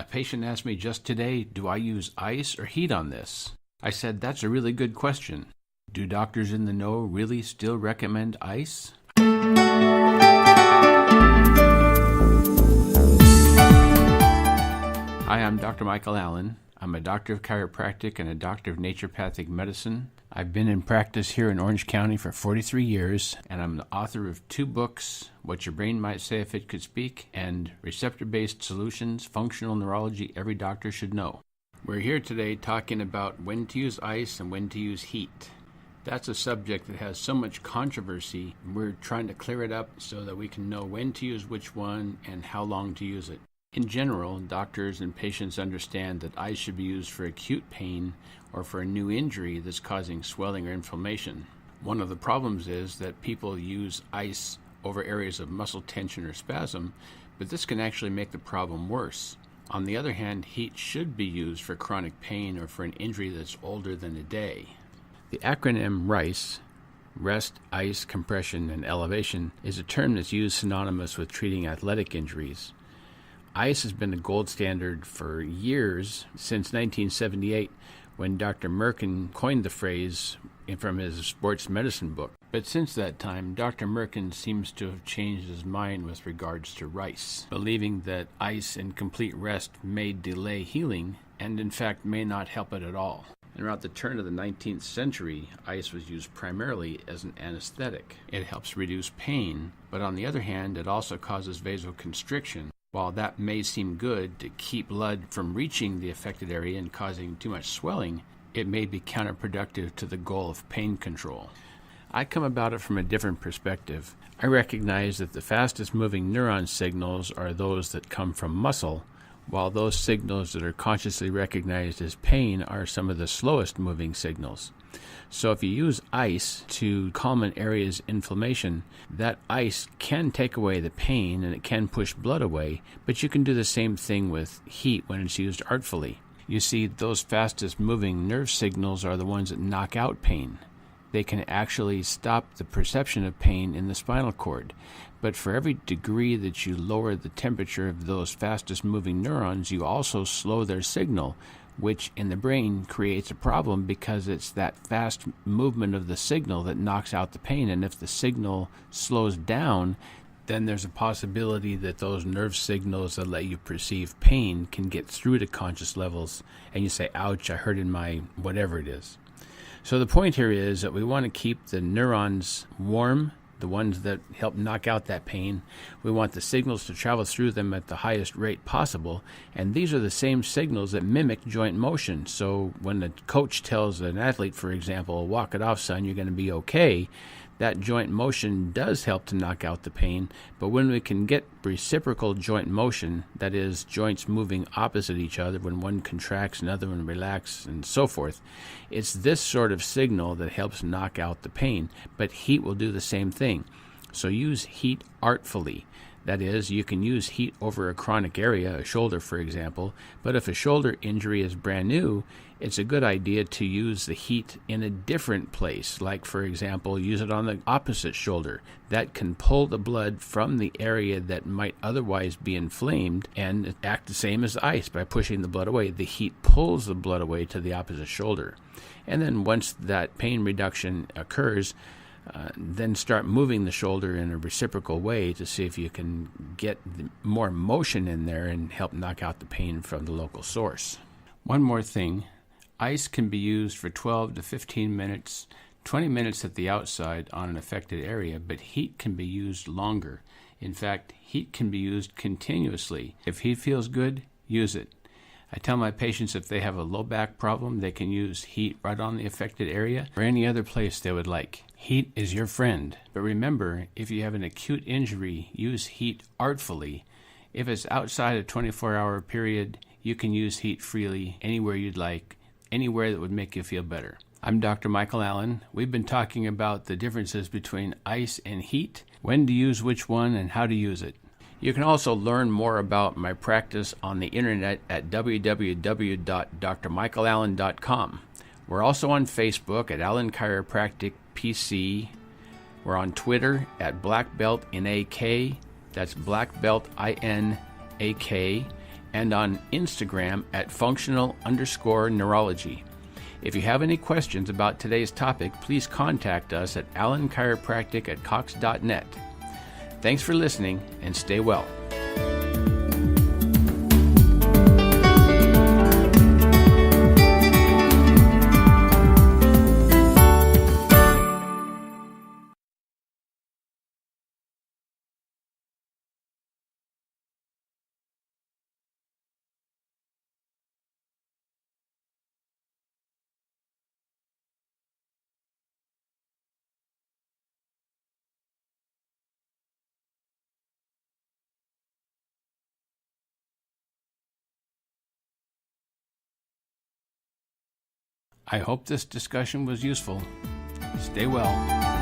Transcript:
A patient asked me just today, do I use ice or heat on this? I said, that's a really good question. Do doctors in the know really still recommend ice? Hi, I'm Dr. Michael Allen. I'm a doctor of chiropractic and a doctor of naturopathic medicine. I've been in practice here in Orange County for 43 years, and I'm the author of 2 books, What Your Brain Might Say If It Could Speak, and Receptor-Based Solutions, Functional Neurology Every Doctor Should Know. We're here today talking about when to use ice and when to use heat. That's a subject that has so much controversy. We're trying to clear it up so that we can know when to use which one and how long to use it. In general, doctors and patients understand that ice should be used for acute pain or for a new injury that's causing swelling or inflammation. One of the problems is that people use ice over areas of muscle tension or spasm, but this can actually make the problem worse. On the other hand, heat should be used for chronic pain or for an injury that's older than a day. The acronym RICE, Rest, Ice, Compression, and Elevation, is a term that's used synonymous with treating athletic injuries. Ice has been the gold standard for years, since 1978, when Dr. Merkin coined the phrase from his sports medicine book. But since that time, Dr. Merkin seems to have changed his mind with regards to rice, believing that ice and complete rest may delay healing and in fact may not help it at all. And around the turn of the 19th century, ice was used primarily as an anesthetic. It helps reduce pain, but on the other hand, it also causes vasoconstriction. While that may seem good to keep blood from reaching the affected area and causing too much swelling, it may be counterproductive to the goal of pain control. I come about it from a different perspective. I recognize that the fastest moving neuron signals are those that come from muscle, while those signals that are consciously recognized as pain are some of the slowest moving signals. So if you use ice to calm an area's inflammation, that ice can take away the pain and it can push blood away, but you can do the same thing with heat when it's used artfully. You see, those fastest moving nerve signals are the ones that knock out pain. They can actually stop the perception of pain in the spinal cord. But for every degree that you lower the temperature of those fastest moving neurons, you also slow their signal, which in the brain creates a problem because it's that fast movement of the signal that knocks out the pain. And if the signal slows down, then there's a possibility that those nerve signals that let you perceive pain can get through to conscious levels, and you say, ouch, I hurt in my whatever it is. So the point here is that we want to keep the neurons warm, the ones that help knock out that pain. We want the signals to travel through them at the highest rate possible, and these are the same signals that mimic joint motion. So when the coach tells an athlete, for example, walk it off, son, you're going to be okay, that joint motion does help to knock out the pain. But when we can get reciprocal joint motion, that is, joints moving opposite each other, when one contracts, another one relaxes, and so forth, it's this sort of signal that helps knock out the pain. But heat will do the same thing. So use heat artfully. That is, you can use heat over a chronic area, a shoulder for example, but if a shoulder injury is brand new, it's a good idea to use the heat in a different place. Like, for example, use it on the opposite shoulder. That can pull the blood from the area that might otherwise be inflamed and act the same as ice by pushing the blood away. The heat pulls the blood away to the opposite shoulder. And then once that pain reduction occurs, then start moving the shoulder in a reciprocal way to see if you can get more motion in there and help knock out the pain from the local source. One more thing, ice can be used for 12 to 15 minutes, 20 minutes at the outside on an affected area, but heat can be used longer. In fact, heat can be used continuously. If heat feels good, use it. I tell my patients if they have a low back problem, they can use heat right on the affected area or any other place they would like. Heat is your friend. But remember, if you have an acute injury, use heat artfully. If it's outside a 24-hour period, you can use heat freely anywhere you'd like, anywhere that would make you feel better. I'm Dr. Michael Allen. We've been talking about the differences between ice and heat, when to use which one, and how to use it. You can also learn more about my practice on the internet at www.drmichaelallen.com. We're also on Facebook at Allen Chiropractic PC. We're on Twitter at Black Belt in AK. That's Black Belt INAK. and on Instagram at functional_neurology. If you have any questions about today's topic, please contact us at allenchiropractic@cox.net. Thanks for listening, and stay well. I hope this discussion was useful. Stay well.